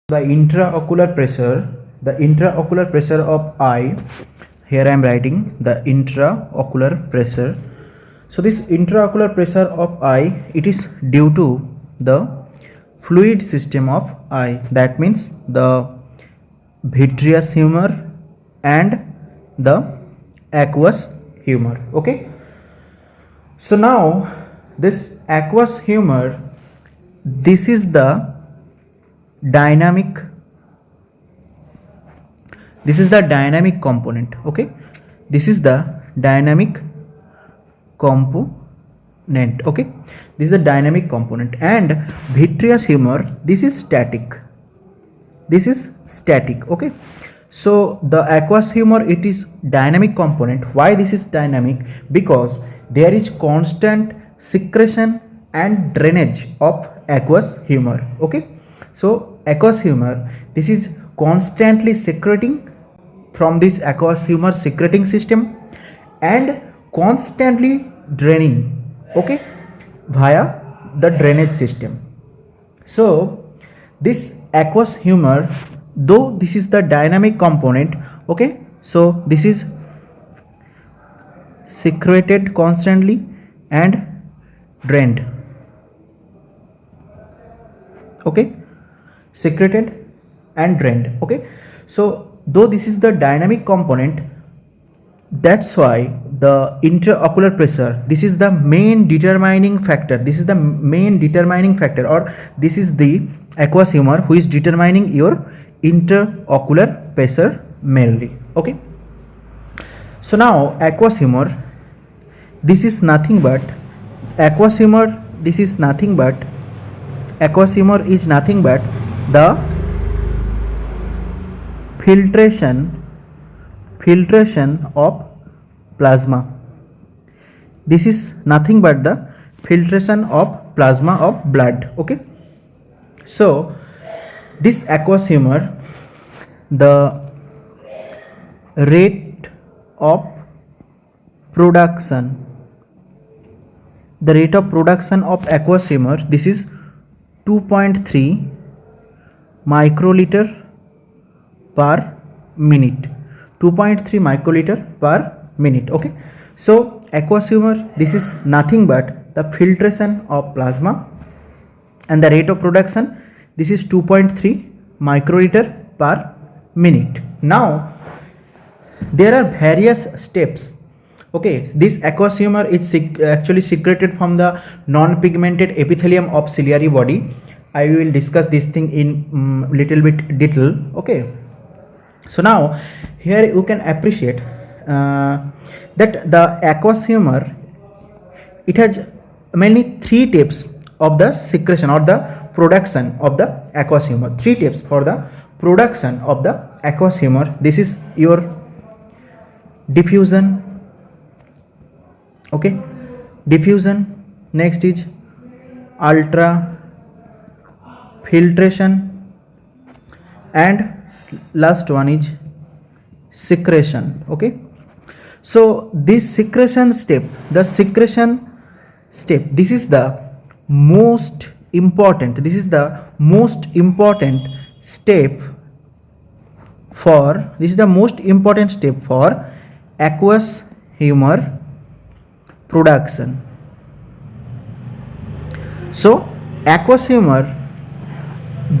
The intraocular pressure of eye. Here I am writing the intraocular pressure. So this intraocular pressure of eye, it is due to the fluid system of eye. That means the vitreous humor and the aqueous humor. Okay. So now this aqueous humor, this is the dynamic component. Okay, this is the dynamic component. Okay, this is the dynamic component. And vitreous humor, this is static. Okay, so the aqueous humor, it is dynamic component. Why this is dynamic? Because there is constant secretion and drainage of aqueous humor. Okay, so aqueous humor, this is constantly secreting from this aqueous humor secreting system and constantly draining, okay, via the drainage system. So this aqueous humor, though this is the dynamic component, okay, so this is secreted constantly and drained. Okay, secreted and drained. Okay, so though this is the dynamic component, that's why the intraocular pressure, this is the main determining factor. Or this is the aqueous humor who is determining your intraocular pressure mainly. Okay, so now aqueous humor, this is nothing but aqueous humor is nothing but the filtration of plasma. This is nothing but the filtration of plasma of blood. Okay, so this aqueous humor, the rate of production of aqueous humor, this is 2.3 microliter per minute. 2.3 microliter per minute. Okay, so aqueous humor, this is nothing but the filtration of plasma, and the rate of production, this is 2.3 microliter per minute. Now there are various steps. Okay, this aqueous humor is actually secreted from the non-pigmented epithelium of ciliary body. I will discuss this thing in little bit detail. Okay, so now here you can appreciate that the aqueous humor, it has mainly 3 types of the secretion or the production of the aqueous humor. 3 tips for the production of the aqueous humor. This is your diffusion. Okay, diffusion. Next is ultra filtration, and last one is secretion. Okay, so this secretion step, this is the most important step for aqueous humor production. So aqueous humor,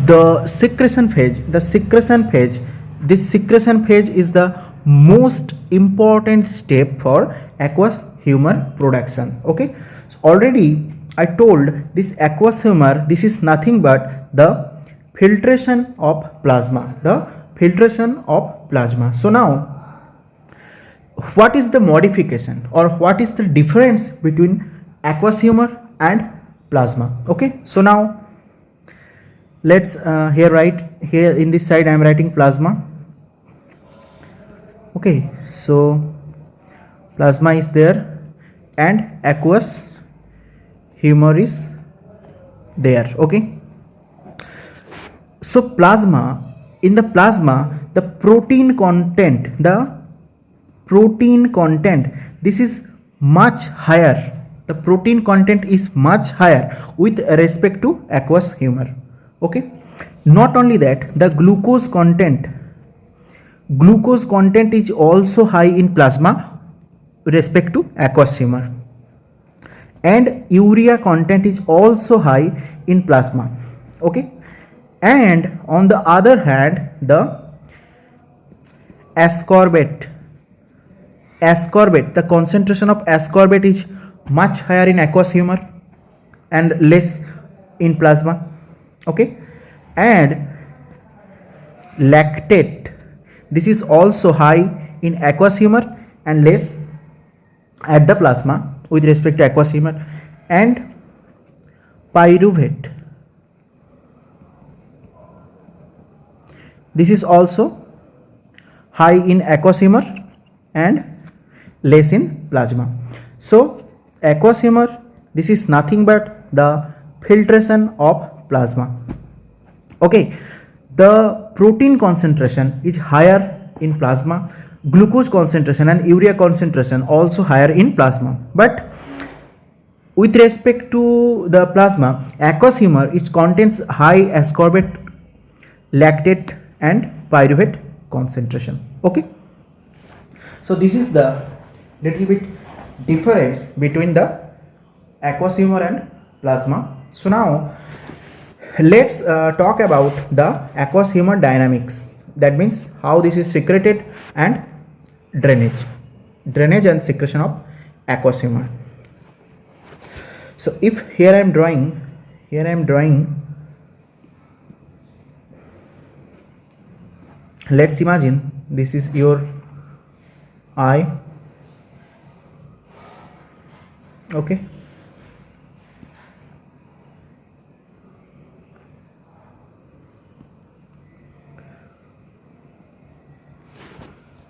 the secretion phase, this secretion phase is the most important step for aqueous humor production. Okay, so already I told this aqueous humor, this is nothing but the filtration of plasma. So now what is the modification or what is the difference between aqueous humor and plasma? Okay, so now let's here in this side I am writing plasma. Okay, so plasma is there and aqueous humor is there. Okay, so in the plasma, the protein content, this is much higher. The protein content is much higher with respect to aqueous humor. Okay, Not only that, the glucose content is also high in plasma with respect to aqueous humor, and urea content is also high in plasma. Okay, and on the other hand, the ascorbate, the concentration of ascorbate is much higher in aqueous humor and less in plasma. Okay, and lactate, this is also high in aqueous humor and less at the plasma with respect to aqueous humor. And pyruvate, this is also high in aqueous humor and less in plasma. So aqueous humor, this is nothing but the filtration of plasma. Okay, the protein concentration is higher in plasma, glucose concentration and urea concentration also higher in plasma, but with respect to the plasma, aqueous humor, it contains high ascorbate, lactate and pyruvate concentration. Okay, so this is the little bit difference between the aqueous humor and plasma. So now let's talk about the aqueous humor dynamics, that means how this is secreted and drainage and secretion of aqueous humor. So if here I am drawing, let's imagine this is your eye. Okay,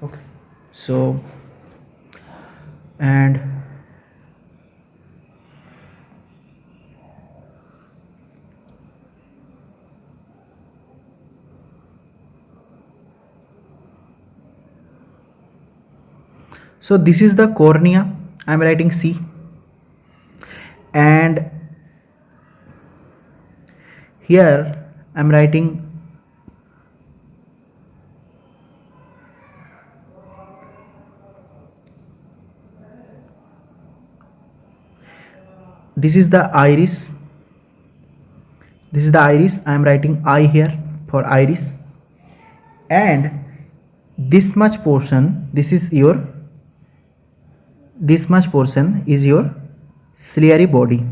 okay, so and so this is the cornea, I am writing C, and here I am writing this is the iris, I am writing I here for iris, and this much portion, this much portion is your ciliary body.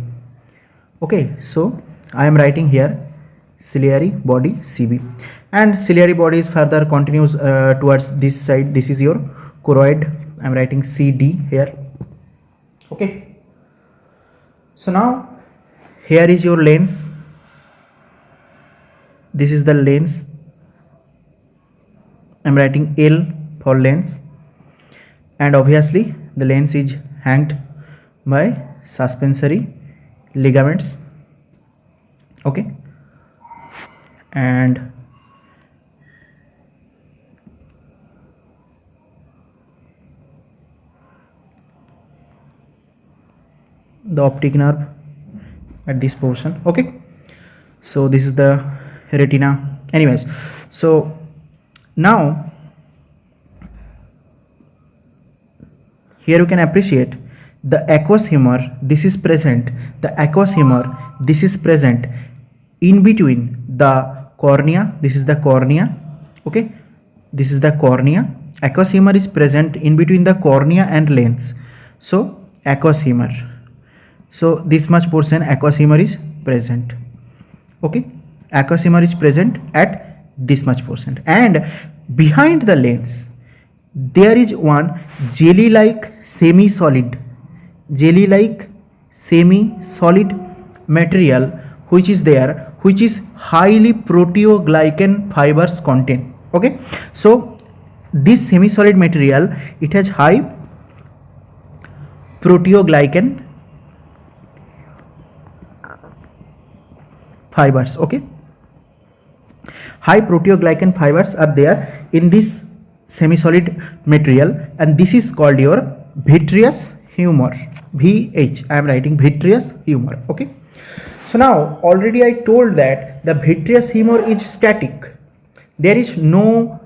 Okay, so I am writing here ciliary body CB, and ciliary body is further continues towards this side, this is your choroid, I am writing CD here. Okay, so now here is your lens, this is the lens, I am writing L for lens, and obviously the lens is hanged by suspensory ligaments. Okay, and the optic nerve at this portion. Okay, so this is the retina. Anyways, so now here you can appreciate the aqueous humor, this is present, the aqueous humor, this is present in between the cornea, this is the cornea. Okay, this is the cornea, aqueous humor is present in between the cornea and lens. So aqueous humor, so this much portion aqueous humor is present. Okay, aqueous humor is present at this much portion, and behind the lens there is one jelly like semi solid material which is there, which is highly proteoglycan fibers content. Okay, so this semi solid material, it has high proteoglycan fibers. Okay, high proteoglycan fibers are there in this semi solid material, and this is called your vitreous humor, VH, I am writing vitreous humor. Okay, So now already I told that the vitreous humor is static. There is no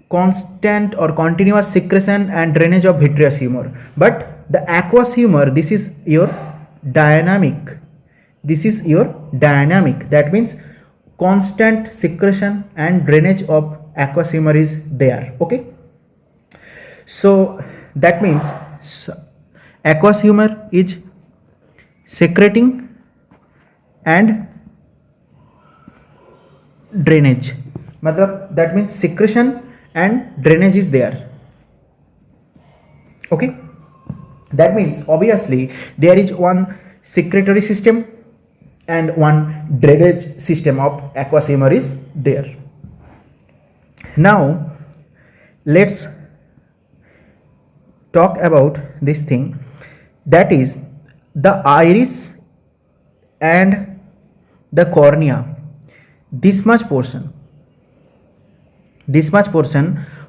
constant or continuous secretion and drainage of vitreous humor. But the aqueous humor, this is your dynamic. This is your dynamic. That means constant secretion and drainage of aqueous humor is there. Okay. So that means aqueous humor is secreting and drainage. मतलब that means secretion and drainage is there. Okay. That means obviously there is one secretory system and one drainage system of aqueous humor is there. Now let's talk about this thing, that is the iris and the cornea. This much portion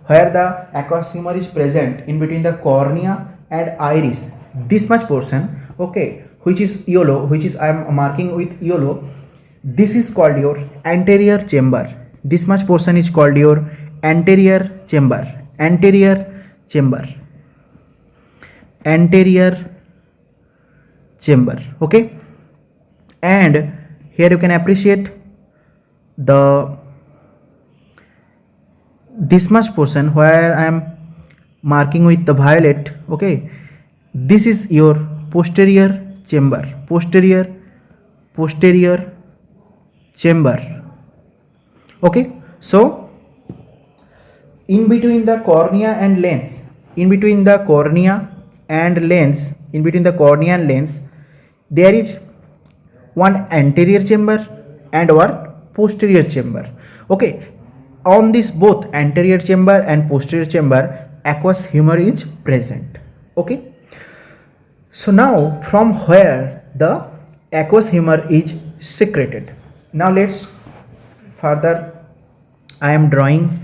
where the aqueous humor is present in between the cornea and iris, this much portion, okay, which is yellow, which is I am marking with yellow, this is called your anterior chamber. This much portion is called your anterior chamber. Anterior chamber. Anterior chamber. Okay. And here you can appreciate this much portion where I am marking with the violet. Okay, this is your posterior chamber. Posterior chamber. Okay, so in between the cornea and lens, there is one anterior chamber and one posterior chamber. Okay, on this both anterior chamber and posterior chamber, aqueous humor is present. Okay, so now from where the aqueous humor is secreted. Now let's further, I am drawing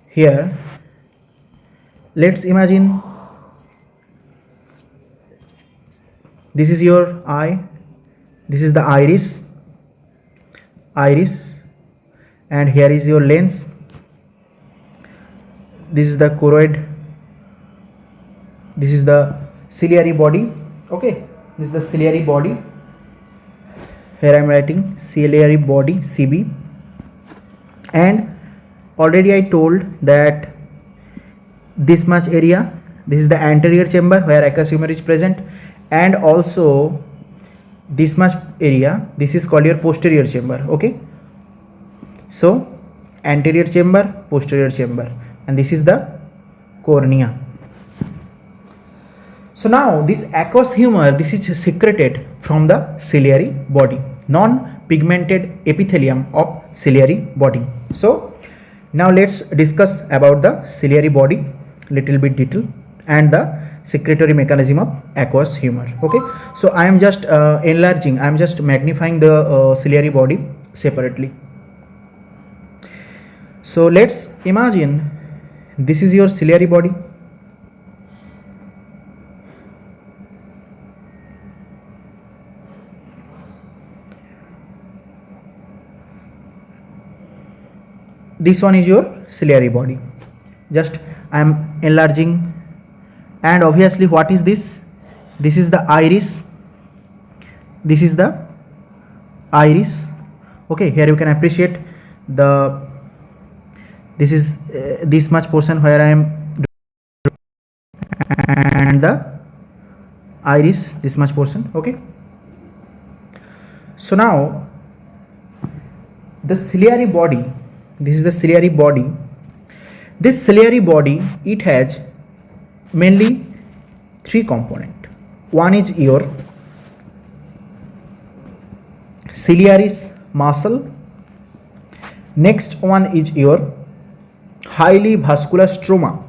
here. Let's imagine this is your eye, this is the iris, and here is your lens. This is the choroid, this is the ciliary body. Okay, this is the ciliary body. Here I am writing ciliary body, CB. And already I told that this much area, this is the anterior chamber where aqueous humor is present, and also this much area, this is called your posterior chamber. Okay, so anterior chamber, posterior chamber, and this is the cornea. So now this aqueous humor, this is secreted from the ciliary body, non-pigmented epithelium of ciliary body. So now let's discuss about the ciliary body little bit detail and the secretory mechanism of aqueous humor. Okay, so I am just enlarging, I am just magnifying the ciliary body separately. So let's imagine this is your ciliary body. This one is your ciliary body. Just I am enlarging, and obviously what is this? This is the iris. This is the iris. Okay, here you can appreciate this is this much portion where I am, and the iris, this much portion. Okay, so now the ciliary body, this is the ciliary body. This ciliary body, it has mainly three components. One is your ciliaris muscle. Next one is your highly vascular stroma.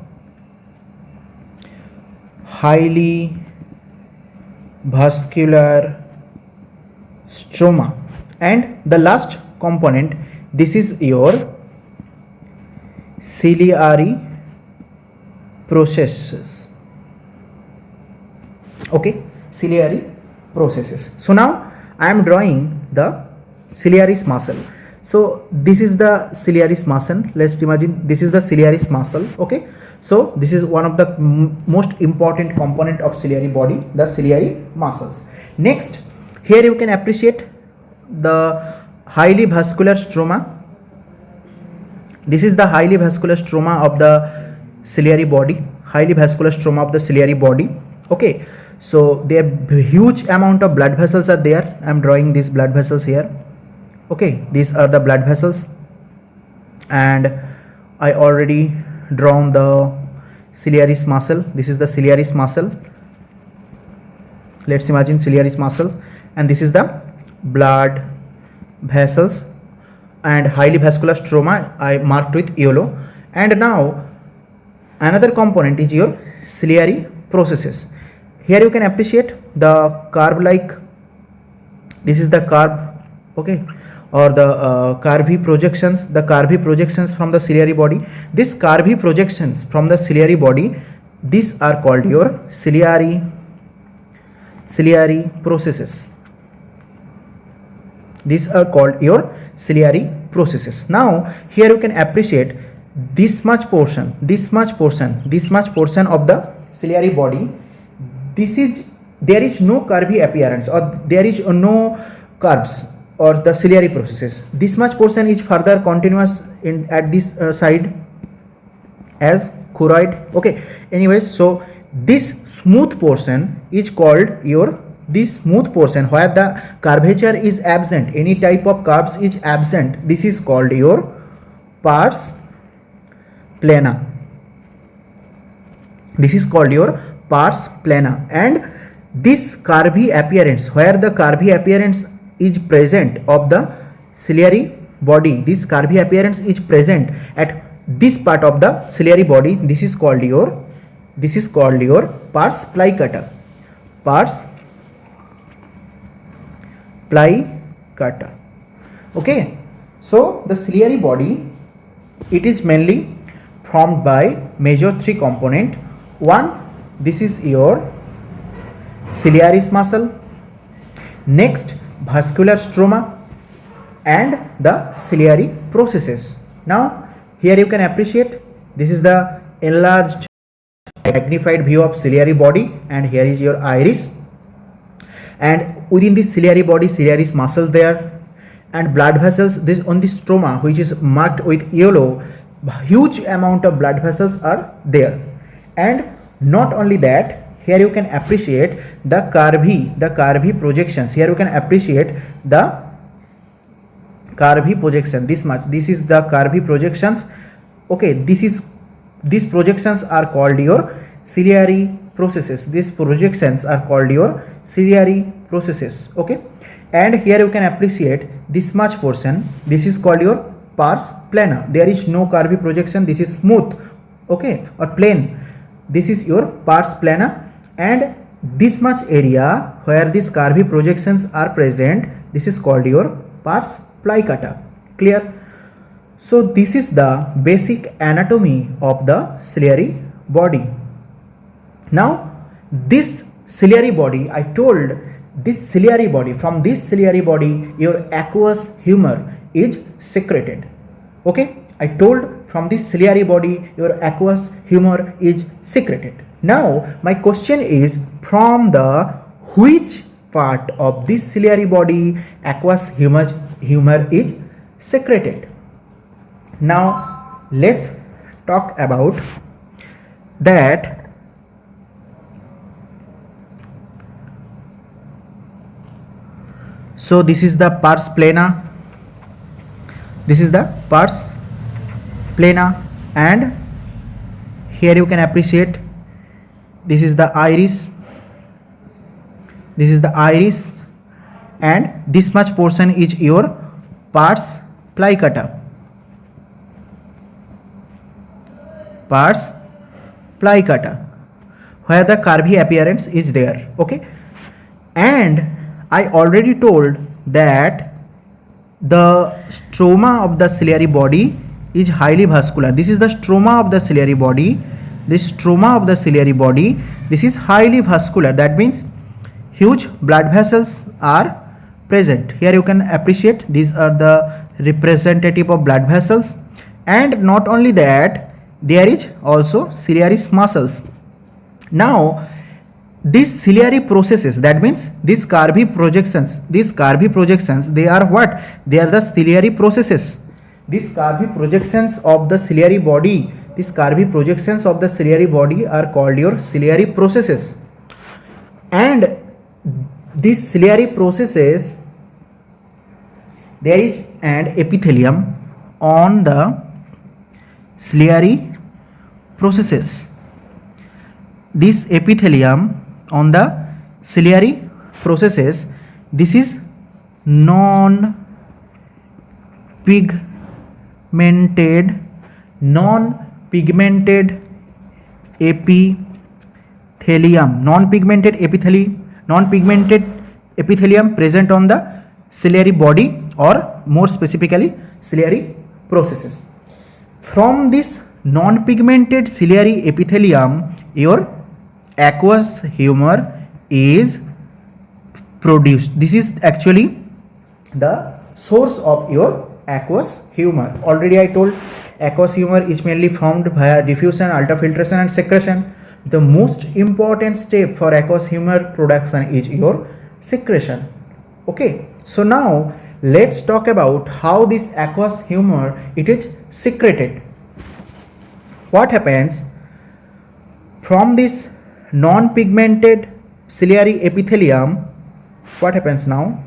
Highly vascular stroma. And the last component, this is your ciliary processes. Okay, ciliary processes. So now I am drawing the ciliaris muscle. So this is the ciliaris muscle. Let's imagine this is the ciliaris muscle. Okay, so this is one of the most important component of ciliary body, the ciliary muscles. Next, here you can appreciate the highly vascular stroma. This is the highly vascular stroma of the ciliary body, highly vascular stroma of the ciliary body. Okay, so there huge amount of blood vessels are there. I am drawing these blood vessels here. Okay, these are the blood vessels, and I already drawn the ciliaris muscle. This is the ciliaris muscle. Let's imagine ciliaris muscle, and this is the blood vessels and highly vascular stroma I marked with yellow. And now another component is your ciliary processes. Here you can appreciate the curve like, this is the curve, okay, or the curvy projections, the curvy projections from the ciliary body. These curvy projections from the ciliary body, these are called your ciliary processes. These are called your ciliary processes. Now here you can appreciate this much portion of the ciliary body. This is, there is no curvy appearance, or there is no curves or the ciliary processes. This much portion is further continuous in at this side as choroid. Okay, anyways, so this smooth portion is called your, this smooth portion where the curvature is absent, any type of curves is absent, this is called your pars plana. This is called your pars plana. And this curvy appearance, where the curvy appearance is present of the ciliary body, this curvy appearance is present at this part of the ciliary body, this is called your pars plicata. Pars plicata. Okay, so the ciliary body, it is mainly formed by major three component. One, this is your ciliaris muscle. Next, vascular stroma, and the ciliary processes. Now here you can appreciate, this is the enlarged magnified view of ciliary body, and here is your iris, and within this ciliary body, ciliaris muscle there, and blood vessels. This on the stroma, which is marked with yellow, huge amount of blood vessels are there. And not only that, here you can appreciate the curvy projections. Here you can appreciate the curvy projection, this much, this is the curvy projections. Okay, these projections are called your ciliary processes. These projections are called your ciliary processes. Okay, and here you can appreciate this much portion, this is called your pars plana. There is no curvy projection, this is smooth, okay, or plane. This is your pars plana. And this much area where these curvy projections are present, this is called your pars plicata. Clear? So this is the basic anatomy of the ciliary body. Now this ciliary body, I told this ciliary body, from this ciliary body your aqueous humor is secreted. Okay, I told from this ciliary body your aqueous humor is secreted. Now my question is, from the which part of this ciliary body aqueous humor is secreted? Now let's talk about that. So this is the pars plana, this is the pars plana, and here you can appreciate this is the iris, and this much portion is your pars plicata. Pars plicata, where the curvy appearance is there. Okay, and I already told that the stroma of the ciliary body is highly vascular. This is the stroma of the ciliary body. This stroma of the ciliary body, this is highly vascular. That means huge blood vessels are present. Here you can appreciate these are the representative of blood vessels, and not only that, there is also ciliaris muscles. Now these ciliary processes, that means these Carby projections, they are what? They are the ciliary processes. These Carby projections of the ciliary body, are called your ciliary processes. And these ciliary processes, there is an epithelium on the ciliary processes. This epithelium on the ciliary processes, this is non-pigmented epithelium, non-pigmented epithelium present on the ciliary body, or more specifically ciliary processes. From this non-pigmented ciliary epithelium, your aqueous humor is produced. This is actually the source of your aqueous humor. Already I told aqueous humor is mainly formed via diffusion, ultrafiltration and secretion. The most important step for aqueous humor production is your secretion. Okay, so now let's talk about how this aqueous humor it is secreted. What happens from this non-pigmented ciliary epithelium? What happens now?